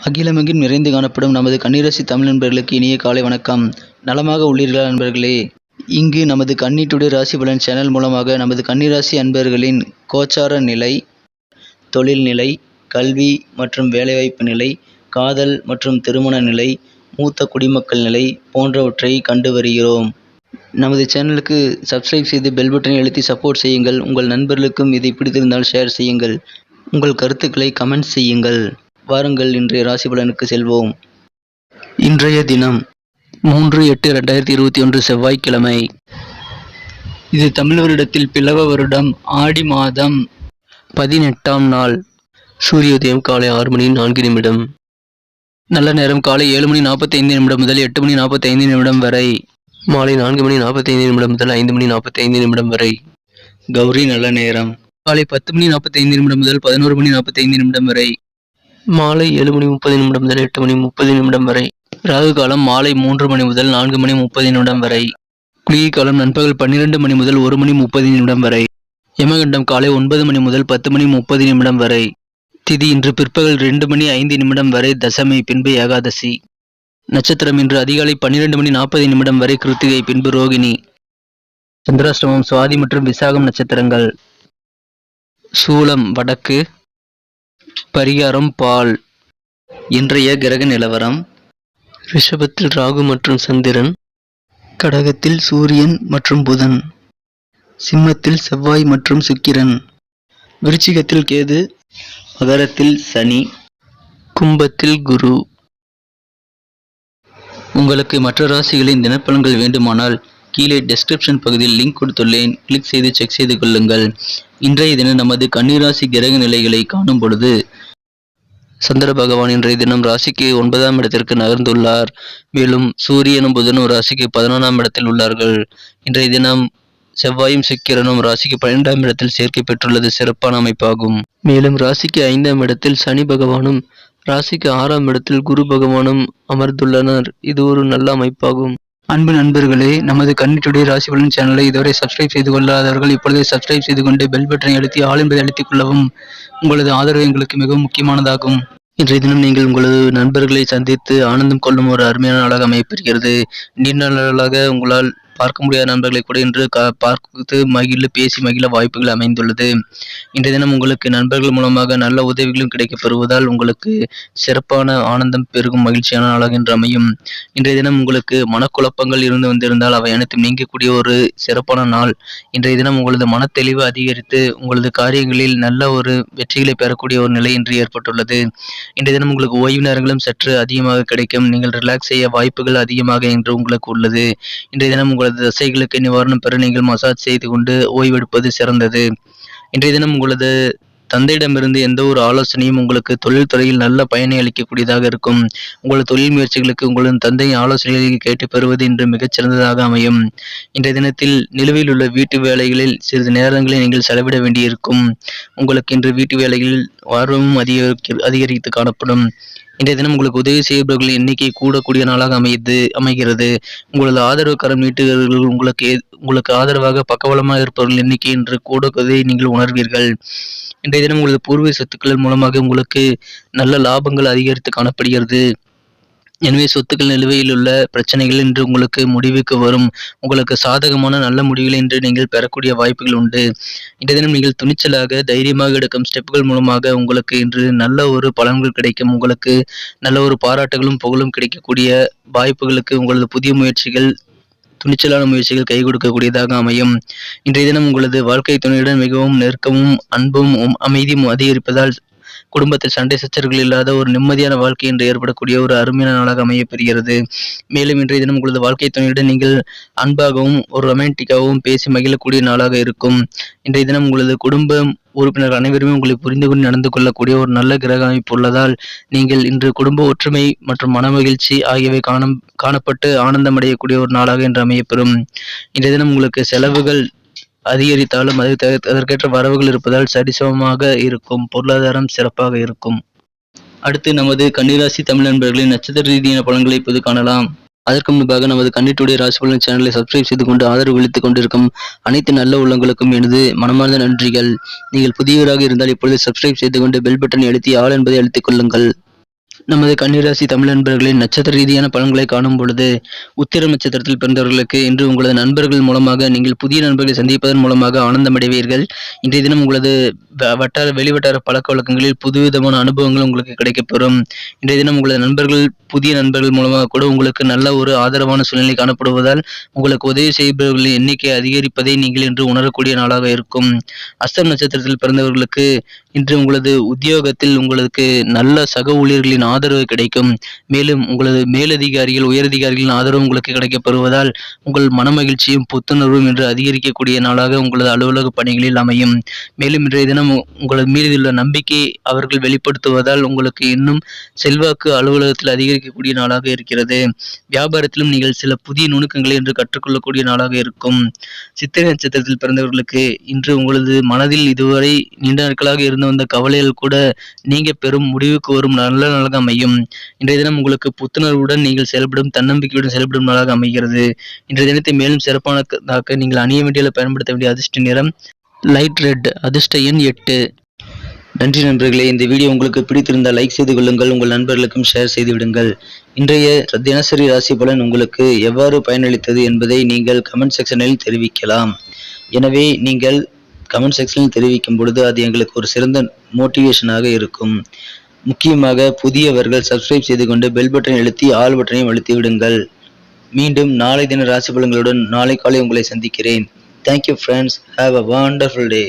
அகிலமெங்கும் நிறைந்து காணப்படும் நமது கன்னிராசி தமிழ் நண்பர்களுக்கு இனிய காலை வணக்கம். நலமாக உள்ளீர்களா நண்பர்களே? இங்கு நமது கன்னி டுடே ராசி பலன் சேனல் மூலமாக நமது கன்னிராசி அன்பர்களின் கோச்சார நிலை, தொழில் நிலை, கல்வி மற்றும் வேலைவாய்ப்பு நிலை, காதல் மற்றும் திருமண நிலை, மூத்த குடிமக்கள் நிலை போன்றவற்றை கண்டு வருகிறோம். நமது சேனலுக்கு சப்ஸ்கிரைப் செய்து பெல் பட்டனை அழுத்தி சப்போர்ட் செய்யுங்கள். உங்கள் நண்பர்களுக்கும் இதை பிடித்திருந்தால் ஷேர் செய்யுங்கள். உங்கள் கருத்துக்களை கமெண்ட் செய்யுங்கள். வாருங்கள் இன்றைய ராசி பலனுக்கு செல்வோம். இன்றைய தினம் 3/8/2021 செவ்வாய்க்கிழமை. இது தமிழ் வருடத்தில் பிளவ வருடம் ஆடி மாதம் 18ஆம் நாள். சூரிய உதயம் காலை 6:04 நல்ல நேரம் காலை 7:45 முதல் 8:45 வரை. மாலை 4:45 முதல் 5:45 வரை. கௌரி நல்ல நேரம் காலை 10:45 முதல் 11:45 வரை. மாலை 7:30 முதல் 8:30 வரை. ராகு காலம் மாலை 3 மணி முதல் 4:30 வரை. குளிகை காலம் நண்பகல் 12 மணி முதல் 1:30 வரை. யமகண்டம் காலை 9 மணி முதல் 10:30 வரை. திதி இன்று பிற்பகல் 2:05 வரை தசமி, பின்பு ஏகாதசி. நட்சத்திரம் இன்று அதிகாலை 12:40 வரை கிருத்திகை, பின்பு ரோகிணி. சந்திராஷ்டமம் சுவாதி மற்றும் விசாகம் நட்சத்திரங்கள். சூலம் வடக்கு. பரிகாரம் பால். இன்றைய கிரக நிலவரம்: ரிஷபத்தில் ராகு மற்றும் சந்திரன், கடகத்தில் சூரியன் மற்றும் புதன், சிம்மத்தில் செவ்வாய் மற்றும் சுக்கிரன், விருச்சிகத்தில் கேது, மகரத்தில் சனி, கும்பத்தில் குரு. உங்களுக்கு மற்ற ராசிகளின் தினப்பலன்கள் வேண்டுமானால் கீழே டெஸ்கிரிப்ஷன் பகுதியில் லிங்க் கொடுத்துள்ளேன். கிளிக் செய்து செக் செய்து கொள்ளுங்கள். இன்றைய தினம் நமது கன்னிராசி கிரக நிலைகளை காணும் பொழுது, சந்திர பகவான் இன்றைய தினம் ராசிக்கு 9ஆம் இடத்திற்கு நகர்ந்துள்ளார். மேலும் சூரியனும் புதனும் ராசிக்கு 11ஆம் இடத்தில் உள்ளார்கள். இன்றைய தினம் செவ்வாயும் சுக்கிரனும் ராசிக்கு 12ஆம் இடத்தில் சேர்க்கை பெற்றுள்ளது சிறப்பான அமைப்பாகும். மேலும் ராசிக்கு 5ஆம் இடத்தில் சனி பகவானும் ராசிக்கு 6ஆம் இடத்தில் குரு பகவானும் அமர்ந்துள்ளனர். இது ஒரு நல்ல அமைப்பாகும். அன்பு நண்பர்களே, நமது கன்னி டுடே ராசி பலன் சேனலை இதுவரை சப்ஸ்கிரைப் செய்து கொள்ளாதவர்கள் இப்பொழுதே சப்ஸ்கிரைப் செய்து கொண்டு பெல் பட்டனை அழுத்தி ஆல் என்பதை அழுத்திக் கொள்ளவும். உங்களது ஆதரவு எங்களுக்கு மிகவும் முக்கியமானதாகும். இன்றைய தினம் நீங்கள் உங்களது நண்பர்களை சந்தித்து ஆனந்தம் கொள்ளும் ஒரு அருமையான நாளாக அமையப்பெறுகிறது. நீண்ட நாளாக உங்களால் பார்க்க முடியாத நண்பர்களை கூட இன்று பார்த்து மகிழ, பேசி மகிழ வாய்ப்புகள் அமைந்துள்ளது. இன்றைய தினம் உங்களுக்கு நண்பர்கள் மூலமாக நல்ல உதவிகளும் கிடைக்கப் பெறுவதால் உங்களுக்கு சிறப்பான ஆனந்தம் பெருகும் மகிழ்ச்சியான நாளாக இன்று அமையும். இன்றைய தினம் உங்களுக்கு மனக்குழப்பங்கள் இருந்து வந்திருந்தால் அவை அனைத்தும் நீங்கக்கூடிய ஒரு சிறப்பான நாள். இன்றைய தினம் உங்களது மனத்தெளிவு அதிகரித்து உங்களது காரியங்களில் நல்ல ஒரு வெற்றிகளை பெறக்கூடிய ஒரு நிலை இன்று ஏற்பட்டுள்ளது. இன்றைய தினம் உங்களுக்கு ஓய்வு நேரங்களும் சற்று அதிகமாக கிடைக்கும். நீங்கள் ரிலாக்ஸ் செய்ய வாய்ப்புகள் அதிகமாக இன்று உங்களுக்கு உள்ளது. இன்றைய தினம் உங்களது தசைகளுக்கு நிவாரணம் பெற நீங்கள் மசாஜ் செய்து கொண்டு ஓய்வெடுப்பது சிறந்தது. இன்றைய தினம் உங்களது தந்தையிடமிருந்து எந்த ஒரு ஆலோசனையும் உங்களுக்கு தொழில் துறையில் நல்ல பயனை அளிக்கக்கூடியதாக இருக்கும். உங்களது தொழில் முயற்சிகளுக்கு உங்களது தந்தையின் ஆலோசனைகளை கேட்டு பெறுவது இன்று மிகச்சிறந்ததாக அமையும். இன்றைய தினத்தில் நிலுவையில் உள்ள வீட்டு வேலைகளில் சிறிது நேரங்களை நீங்கள் செலவிட வேண்டியிருக்கும். உங்களுக்கு இன்று வீட்டு வேலைகளில் ஆர்வமும் அதிகரித்து காணப்படும். இன்றைய தினம் உங்களுக்கு உதவி செய்பவர்களின் எண்ணிக்கை கூடக்கூடிய நாளாக அமைகிறது. உங்களது ஆதரவு கரம் நீட்டுகிறவர்கள் உங்களுக்கு ஆதரவாக பக்கபலமாக இருப்பவர்கள் எண்ணிக்கை இன்று கூடுவதை நீங்கள் உணர்வீர்கள். இன்றைய தினம் உங்களது பூர்வீக சொத்துக்கள் மூலமாக உங்களுக்கு நல்ல லாபங்கள் அதிகரித்து காணப்படுகிறது. எனவே சொத்துக்கள் நிலுவையில் உள்ள பிரச்சனைகள் இன்று உங்களுக்கு முடிவுக்கு வரும். உங்களுக்கு சாதகமான நல்ல முடிவுகளை இன்று நீங்கள் பெறக்கூடிய வாய்ப்புகள் உண்டு. இன்றைய தினம் நீங்கள் துணிச்சலாக தைரியமாக எடுக்கும் ஸ்டெப்புகள் மூலமாக உங்களுக்கு இன்று நல்ல ஒரு பலன்கள் கிடைக்கும். உங்களுக்கு நல்ல ஒரு பாராட்டுகளும் புகழும் கிடைக்கக்கூடிய வாய்ப்புகளுக்கு உங்களது புதிய முயற்சிகள், துணிச்சலான முயற்சிகள் கை கொடுக்கக்கூடியதாக அமையும். இன்றைய தினம் உங்களது வாழ்க்கை துணையுடன் மிகவும் நெருக்கமும் அன்பும் அமைதியும் அதிகரிப்பதால் குடும்பத்தில் சண்டை சச்சரவுகள் இல்லாத ஒரு நிம்மதியான வாழ்க்கை என்று ஏற்படக்கூடிய ஒரு அருமையான நாளாக அமையப்பெறுகிறது. மேலும் இன்றைய தினம் உங்களது வாழ்க்கை துணையுடன் நீங்கள் அன்பாகவும் ஒரு ரொமான்டிக்காகவும் பேசி மகிழக்கூடிய நாளாக இருக்கும். இன்றைய தினம் உங்களது குடும்பம் உறுப்பினர்கள் அனைவருமே உங்களை புரிந்து கொண்டு நடந்து கொள்ளக்கூடிய ஒரு நல்ல கிரக அமைப்பு உள்ளதால் நீங்கள் இன்று குடும்ப ஒற்றுமை மற்றும் மனமகிழ்ச்சி ஆகியவை காணப்பட்டு ஆனந்தமடையக்கூடிய ஒரு நாளாக இன்று அமையப்பெறும். இன்றைய தினம் உங்களுக்கு செலவுகள் அதிகரித்தாலும் அதற்கேற்ற வரவுகள் இருப்பதால் சரிசமமாக இருக்கும். பொருளாதாரம் சிறப்பாக இருக்கும். அடுத்து நமது கன்னிராசி தமிழ் நண்பர்களின் நட்சத்திர ரீதியான பலன்களை இப்போது காணலாம். அதற்கு முன்பாக நமது கன்னி டுடே ராசி பலன் சேனலை சப்ஸ்கிரைப் செய்து கொண்டு ஆதரவு அளித்துக் கொண்டிருக்கும் அனைத்து நல்ல உள்ளங்களுக்கும் எனது மனமார்ந்த நன்றிகள். நீங்கள் புதியவராக இருந்தால் இப்பொழுது சப்ஸ்கிரைப் செய்து கொண்டு பெல் பட்டனை அழுத்தி ஆல் என்பதை அழுத்திக் கொள்ளுங்கள். நமது கன்னிராசி தமிழ் நண்பர்களின் நட்சத்திர ரீதியான பலன்களை காணும் பொழுது, உத்திரம் நட்சத்திரத்தில் பிறந்தவர்களுக்கு இன்று உங்களது நண்பர்கள் மூலமாக நீங்கள் புதிய நண்பர்களை சந்திப்பதன் மூலமாக ஆனந்தமடைவீர்கள். இன்றைய தினம் உங்களது வெளிவட்டார பழக்க வழக்கங்களில் புதுவிதமான அனுபவங்கள் உங்களுக்கு கிடைக்கப்பெறும். இன்றைய தினம் உங்களது நண்பர்கள் புதிய நண்பர்கள் மூலமாக கூட உங்களுக்கு நல்ல ஒரு ஆதரவான சூழ்நிலை காணப்படுவதால் உங்களுக்கு உதவி செய்பவர்களின் எண்ணிக்கை அதிகரிப்பதை நீங்கள் இன்று உணரக்கூடிய நாளாக இருக்கும். அஸ்தம் நட்சத்திரத்தில் பிறந்தவர்களுக்கு இன்று உங்களது உத்தியோகத்தில் உங்களுக்கு நல்ல சக ஊழியர்களின் ஆதரவு கிடைக்கும். மேலும் உங்களது மேலதிகாரிகள் உயரதிகாரிகளின் ஆதரவு உங்களுக்கு கிடைக்கப்பெறுவதால் உங்கள் மனமகிழ்ச்சியும் புத்துணர்வும் இன்று அதிகரிக்கக்கூடிய நாளாக உங்களது அலுவலக பணிகளில் அமையும். மேலும் இன்றைய தினம் உங்களது மீதுள்ள நம்பிக்கை அவர்கள் வெளிப்படுத்துவதால் உங்களுக்கு இன்னும் செல்வாக்கு அலுவலகத்தில் அதிகரிக்கக்கூடிய நாளாக இருக்கிறது. வியாபாரத்திலும் நீங்கள் சில புதிய நுணுக்கங்களை இன்று கற்றுக்கொள்ளக்கூடிய நாளாக இருக்கும். சித்திரை நட்சத்திரத்தில் பிறந்தவர்களுக்கு இன்று உங்களது மனதில் இதுவரை நீண்ட நாட்களாக இருந்து வந்த கவலைகள் கூட நீங்க பெறும் முடிவுக்கு வரும் நல்ல நாளாக அமையும். இன்றைய தினம் உங்களுக்கு புத்துணர்வுடன் நீங்கள் செயல்படும் தன்னம்பிக்கையுடன் செயல்படும் நாளாக அமைகிறது. இன்றைய தினத்தை மேலும் சிறப்பானதாக்க நீங்கள் அணிய வேண்டிய பயன்படுத்த வேண்டிய அதிர்ஷ்ட நிறம் லைட் ரெட். அதிர்ஷ்ட எண் 8. நன்றி நண்பர்களே. இந்த வீடியோ உங்களுக்கு பிடித்திருந்தால் லைக் செய்து கொள்ளுங்கள், உங்கள் நண்பர்களுக்கும் ஷேர் செய்து விடுங்கள். இன்றைய தினசரி ராசி பலன் உங்களுக்கு எவ்வாறு பயனளித்தது என்பதை நீங்கள் கமெண்ட் செக்ஷனில் தெரிவிக்கலாம். எனவே நீங்கள் கமெண்ட் செக்ஷனில் தெரிவிக்கும் பொழுது அது எங்களுக்கு ஒரு சிறந்த மோட்டிவேஷனாக இருக்கும். முக்கியமாக புதியவர்கள் சப்ஸ்கிரைப் செய்து கொண்டு பெல் பட்டனை அழுத்தி ஆல் பட்டனையும் அழுத்தி விடுங்கள். மீண்டும் நாளை தின ராசி பலன்களுடன் நாளை காலை உங்களை சந்திக்கிறேன். Thank you friends. Have a wonderful day.